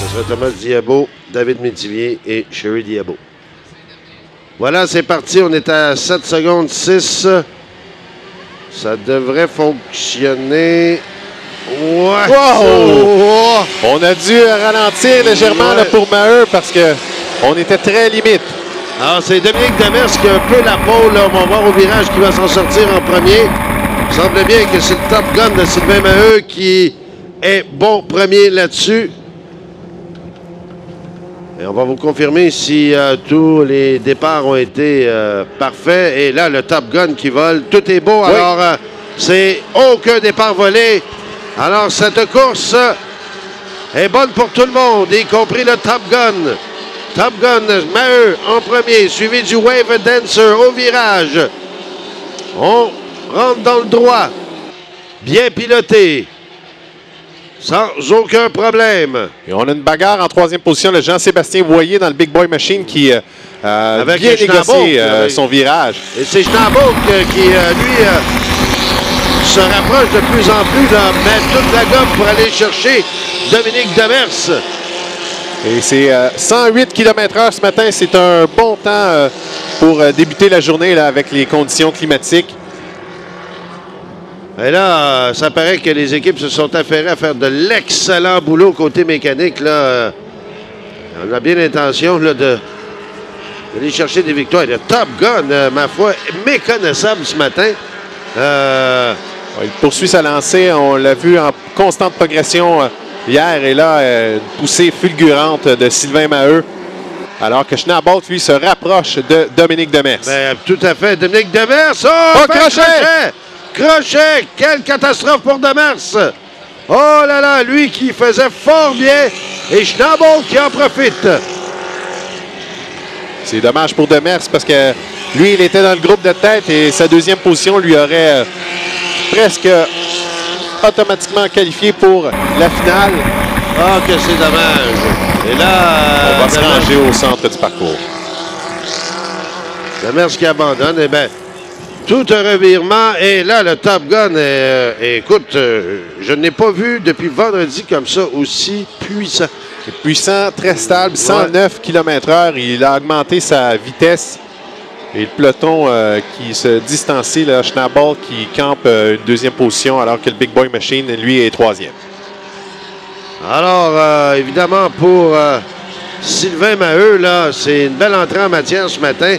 Ce sera Thomas Diabo, David Métivier et Sherry Diabo. Voilà, c'est parti. On est à 7 secondes 6. Ça devrait fonctionner. Ouais. Wow! On a dû ralentir légèrement là, pour Maheu parce qu'on était très limite. Alors, c'est Dominique Demers qui a un peu la pole. Là. On va voir au virage qui va s'en sortir en premier. Il semble bien que c'est le top gun de Sylvain Maheu qui est bon premier là-dessus. Et on va vous confirmer si tous les départs ont été parfaits. Et là, le Top Gun qui vole. Tout est beau. Oui. Alors, c'est aucun départ volé. Alors, cette course est bonne pour tout le monde, y compris le Top Gun. Top Gun, Maheu en premier, suivi du Wave Dancer au virage. On rentre dans le droit. Bien piloté. Sans aucun problème. Et on a une bagarre en troisième position. Le Jean-Sébastien Voyer dans le Big Boy Machine qui a bien négocié son virage. Et c'est Schnabel qui, lui, se rapproche de plus en plus, là, met toute la gomme pour aller chercher Dominique Demers. Et c'est 108 km/h ce matin. C'est un bon temps pour débuter la journée là, avec les conditions climatiques. Et là, ça paraît que les équipes se sont affairées à faire de l'excellent boulot côté mécanique. Là. On a bien l'intention d'aller chercher des victoires. Le Top Gun, ma foi, méconnaissable ce matin. Il poursuit sa lancée. On l'a vu en constante progression hier. Et là, une poussée fulgurante de Sylvain Maheu. Alors que Schnabel, lui, se rapproche de Dominique Demers. Bien, tout à fait. Dominique Demers. Oh, crochet! Crochet! Quelle catastrophe pour Demers! Oh là là, lui qui faisait fort bien et Schnabel qui en profite. C'est dommage pour Demers parce que lui, il était dans le groupe de tête et sa deuxième position lui aurait presque automatiquement qualifié pour la finale. Ah, que c'est dommage. Et là, on va se ranger au centre du parcours. Demers qui abandonne. Eh bien, tout un revirement. Et là, le Top Gun, écoute, je n'ai pas vu depuis vendredi comme ça aussi puissant. C'est puissant, très stable, 109 km/h. Il a augmenté sa vitesse. Et le peloton qui se distancie, là, Schnabel qui campe une deuxième position alors que le Big Boy Machine, lui, est troisième. Alors, évidemment, pour Sylvain Maheu, là, c'est une belle entrée en matière ce matin.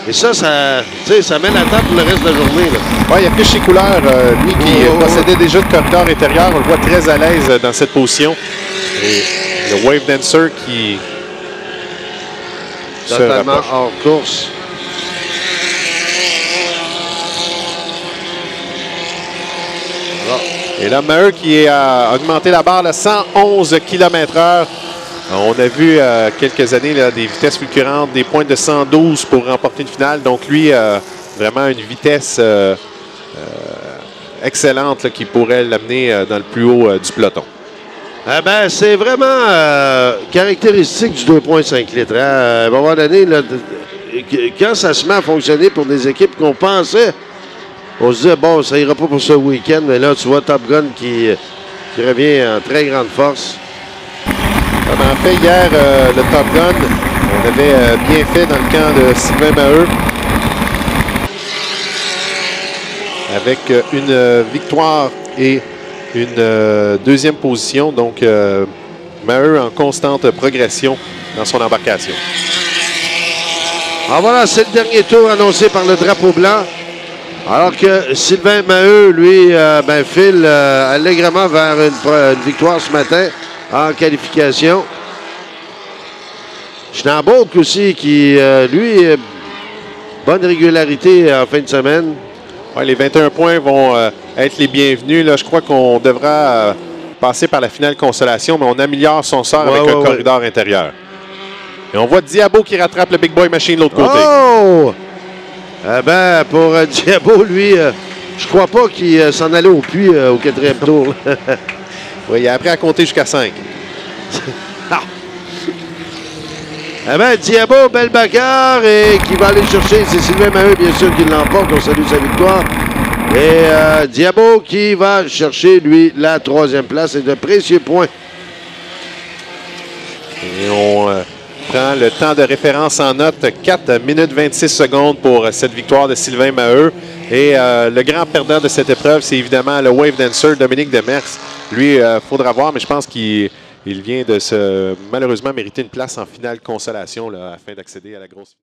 Et ça met la table pour le reste de la journée. Oui, il y a Piché Couleur, lui qui possédait déjà de corridor intérieur. On le voit très à l'aise dans cette position. Et le Wave Dancer qui totalement hors course. Et là, Maheu qui a augmenté la barre à 111 km/h. On a vu quelques années là, des vitesses fulgurantes, des pointes de 112 pour remporter une finale. Donc lui, vraiment une vitesse excellente là, qui pourrait l'amener dans le plus haut du peloton. Eh ben, c'est vraiment caractéristique du 2,5 litres. Hein? À un moment donné, là, quand ça se met à fonctionner pour des équipes qu'on pensait, on se disait, bon, ça ira pas pour ce week-end, mais là, tu vois Top Gun qui revient en très grande force. Comme en fait, hier, le Top Gun, on avait bien fait dans le camp de Sylvain Maheu. Avec une victoire et une deuxième position. Donc, Maheu en constante progression dans son embarcation. Alors voilà, c'est le dernier tour annoncé par le drapeau blanc. Alors que Sylvain Maheu, lui, file allègrement vers une victoire ce matin en qualification. Schnabel aussi, qui, lui, bonne régularité en fin de semaine. Ouais, les 21 points vont être les bienvenus. Là, je crois qu'on devra passer par la finale consolation, mais on améliore son sort avec un corridor intérieur. Et on voit Diabo qui rattrape le Big Boy Machine de l'autre côté. Oh! Eh ben, pour Diabo, lui, je crois pas qu'il s'en allait au puits au quatrième tour. Oui, il a appris à compter jusqu'à 5. Eh bien, Diabo, belle bagarre et qui va aller chercher, c'est Sylvain Maheu, bien sûr, qui l'emporte. On salue sa victoire. Et Diabo qui va chercher, lui, la troisième place et de précieux points. Et on prend le temps de référence en note, 4 minutes 26 secondes pour cette victoire de Sylvain Maheu. Et le grand perdant de cette épreuve, c'est évidemment le wave dancer Dominique Demers. Lui, il faudra voir, mais je pense qu'il vient de se malheureusement mériter une place en finale consolation là, afin d'accéder à la grosse...